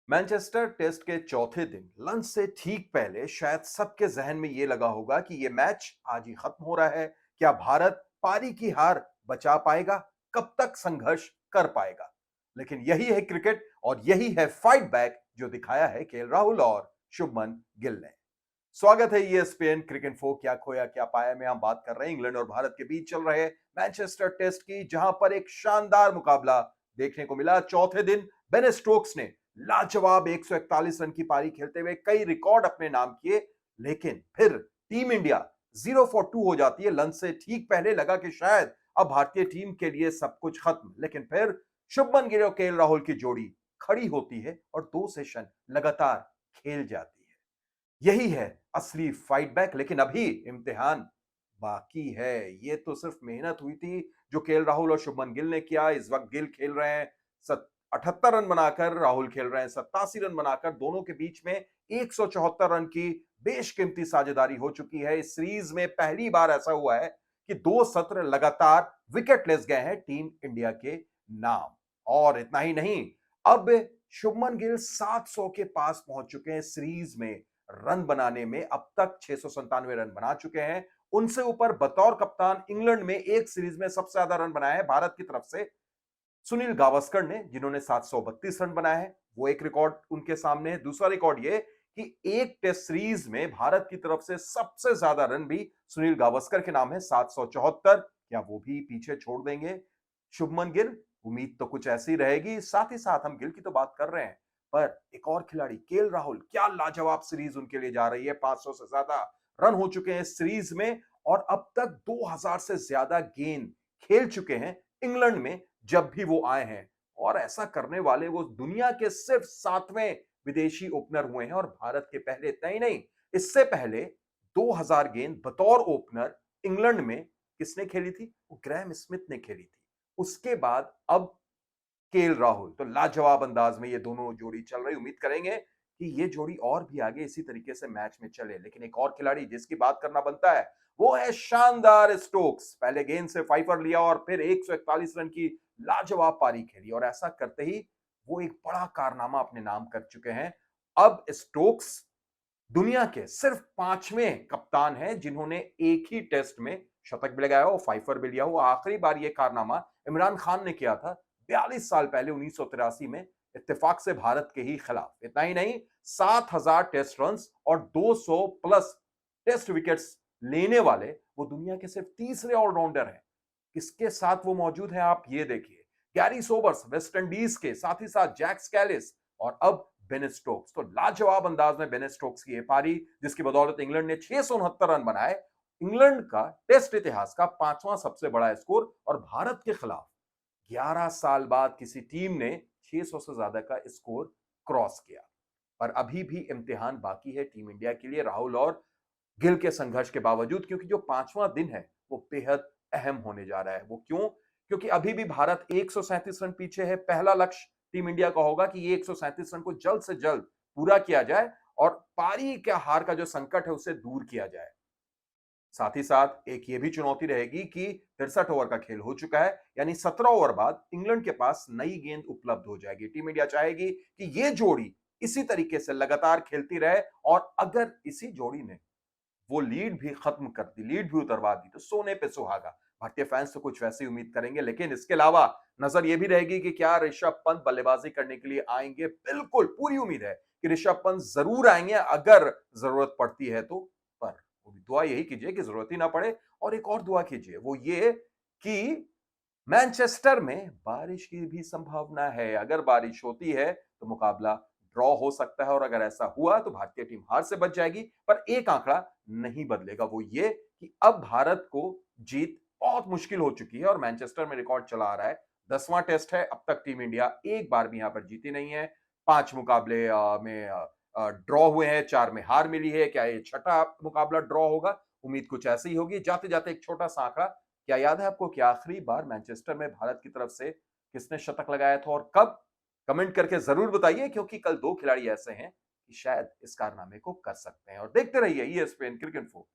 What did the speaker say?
Manchester test के चौथे दिन लंच से ठीक पहले शायद सबके जहन में ये लगा होगा कि ये मैच आज ही खत्म हो रहा है। क्या भारत पारी की हार बचा पाएगा? कब तक संघर्ष कर पाएगा? लेकिन यही है क्रिकेट और यही है फाइट बैक जो दिखाया है केएल राहुल और शुभमन गिल ने। स्वागत है ईएसपीएन क्रिकेट इन्फो क्या खोया क्या पाया में। हम बात कर रहे हैं इंग्लैंड और भारत के बीच चल रहे मैनचेस्टर टेस्ट की, जहां पर एक शानदार मुकाबला देखने को मिला। चौथे दिन बेन स्टोक्स ने लाजवाब 141 रन की पारी खेलते हुए कई रिकॉर्ड अपने नाम किए, लेकिन फिर टीम इंडिया 0 फॉर 2 हो जाती है। लंच से ठीक पहले लगा कि शायद अब भारतीय टीम के लिए सब कुछ खत्म, लेकिन फिर शुभमन गिल और केएल राहुल की जोड़ी खड़ी होती है और 2 सेशन लगातार खेल जाती है। यही है असली फाइट बैक। लेकिन अभी इम्तिहान बाकी है। ये तो सिर्फ मेहनत हुई थी जो केएल राहुल और शुभमन गिल ने किया। इस वक्त गिल खेल रहे हैं 78 रन बनाकर, राहुल खेल रहे हैं 87 रन बनाकर। दोनों के बीच में 174 रन की बेशकीमती साझेदारी हो चुकी है। इस सीरीज में पहली बार ऐसा हुआ है कि 2 सत्र लगातार विकेट लेस गए हैं टीम इंडिया के नाम। और इतना ही नहीं, अब शुभमन गिल 700 के पास पहुंच चुके हैं सीरीज में। रन बनाने में अब तक 697 रन बना चुके हैं। उनसे ऊपर बतौर कप्तान इंग्लैंड में एक सीरीज में सबसे ज्यादा रन बनाए हैं भारत की तरफ से सुनील गावस्कर ने, जिन्होंने 732 रन बनाए हैं। वो एक रिकॉर्ड उनके सामने है। दूसरा रिकॉर्ड ये कि एक टेस्ट सीरीज में भारत की तरफ से सबसे ज्यादा रन भी सुनील गावस्कर के नाम है, 774। क्या वो भी पीछे छोड़ देंगे शुभमन गिल? उम्मीद तो कुछ ऐसी रहेगी। साथ ही साथ हम गिल की तो बात कर रहे हैं, पर एक और खिलाड़ी केएल राहुल, क्या लाजवाब सीरीज उनके लिए जा रही है। 500 से ज्यादा रन हो चुके हैं इस सीरीज में और अब तक 2000 से ज्यादा गेंद खेल चुके हैं इंग्लैंड में जब भी वो आए हैं। और ऐसा करने वाले वो दुनिया के सिर्फ 7वें विदेशी ओपनर हुए हैं और भारत के पहले। इतना ही नहीं, इससे पहले 2000 गेंद बतौर ओपनर इंग्लैंड में किसने खेली थी? वो ग्रैम स्मिथ ने खेली थी। उसके बाद अब केएल राहुल। तो लाजवाब अंदाज में ये दोनों जोड़ी चल रही। उम्मीद करेंगे कि ये जोड़ी और भी आगे इसी तरीके से मैच में चले। लेकिन एक और खिलाड़ी जिसकी बात करना बनता है वो है शानदार स्टोक्स। पहले गेंद से फाइफर लिया और फिर 141 रन की लाजवाब पारी खेली और ऐसा करते ही वो एक बड़ा कारनामा अपने नाम कर चुके हैं। अब स्टोक्स दुनिया के सिर्फ 5वें कप्तान हैं जिन्होंने एक ही टेस्ट में शतक भी लगाया हो, फाइफर भी लिया हो। आखिरी बार यह कारनामा इमरान खान ने किया था 42 साल पहले 1983 में, इत्तेफाक से भारत के ही खिलाफ। इतना ही नहीं, 7000 टेस्ट रन और 200 प्लस टेस्ट विकेट्स लेने वाले वो दुनिया के सिर्फ तीसरे ऑलराउंडर हैं। किसके साथ वो मौजूद हैं आप ये देखिए। गैरी सोबर्स वेस्ट इंडीज के, साथ ही साथ जैक स्कैलिस और अब बेन स्टोक्स। तो लाजवाब अंदाज में बेन स्टोक्स की ये पारी, जिसकी बदौलत इंग्लैंड ने 669 रन बनाए। इंग्लैंड का टेस्ट इतिहास का 5वां सबसे बड़ा स्कोर और भारत के खिलाफ 11 साल बाद किसी टीम ने 600 से ज्यादा का स्कोर क्रॉस किया। पर अभी भी इम्तिहान बाकी है टीम इंडिया के लिए राहुल और गिल के संघर्ष के बावजूद, क्योंकि जो 5वां दिन है वो बेहद अहम होने जा रहा है। वो क्यों? क्योंकि अभी भी भारत 137 रन पीछे है। पहला लक्ष्य टीम इंडिया का होगा कि ये 137 रन को जल्द से जल्द पूरा किया जाए और पारी के हार का जो संकट है उसे दूर किया जाए। साथ ही साथ एक ये भी चुनौती रहेगी कि 63 ओवर का खेल हो चुका है, यानी 17 ओवर बाद इंग्लैंड के पास नई गेंद उपलब्ध हो जाएगी। टीम इंडिया चाहेगी कि ये जोड़ी इसी तरीके से लगातार खेलती रहे और अगर इसी जोड़ी ने वो लीड भी खत्म कर दी, लीड भी उतरवा दी, तो सोने पे सुहागा। भारतीय फैंस तो कुछ वैसी उम्मीद करेंगे, लेकिन इसके अलावा नजर ये भी रहेगी कि क्या ऋषभ पंत बल्लेबाजी करने के लिए आएंगे। बिल्कुल पूरी उम्मीद है कि ऋषभ पंत जरूर आएंगे अगर जरूरत पड़ती है तो। पर वो भी दुआ यही कीजिए कि जरूरत ही ना पड़े। और एक और दुआ कीजिए, वो ये कि मैनचेस्टर में बारिश की भी संभावना है। अगर बारिश होती है तो मुकाबला ड्रॉ हो सकता है और अगर ऐसा हुआ तो भारतीय टीम हार से बच जाएगी। पर एक आंकड़ा नहीं बदलेगा, वो ये कि अब भारत को जीत बहुत मुश्किल हो चुकी है और मैनचेस्टर में रिकॉर्ड चला आ रहा है। 10वां टेस्ट है, अब तक टीम इंडिया एक बार भी यहां पर जीती नहीं है। 5 मुकाबले में ड्रॉ हुए हैं, 4 में हार मिली है। क्या ये छठा मुकाबला ड्रॉ होगा? उम्मीद कुछ ऐसी ही होगी। जाते जाते एक छोटा सा आंकड़ा, क्या याद है आपको कि आखिरी बार मैनचेस्टर में भारत की तरफ से किसने शतक लगाया था और कब? कमेंट करके जरूर बताइए, क्योंकि कल 2 खिलाड़ी ऐसे हैं कि शायद इस कारनामे को कर सकते हैं। और देखते रहिए ईएसपीएन क्रिकेट इन्फो।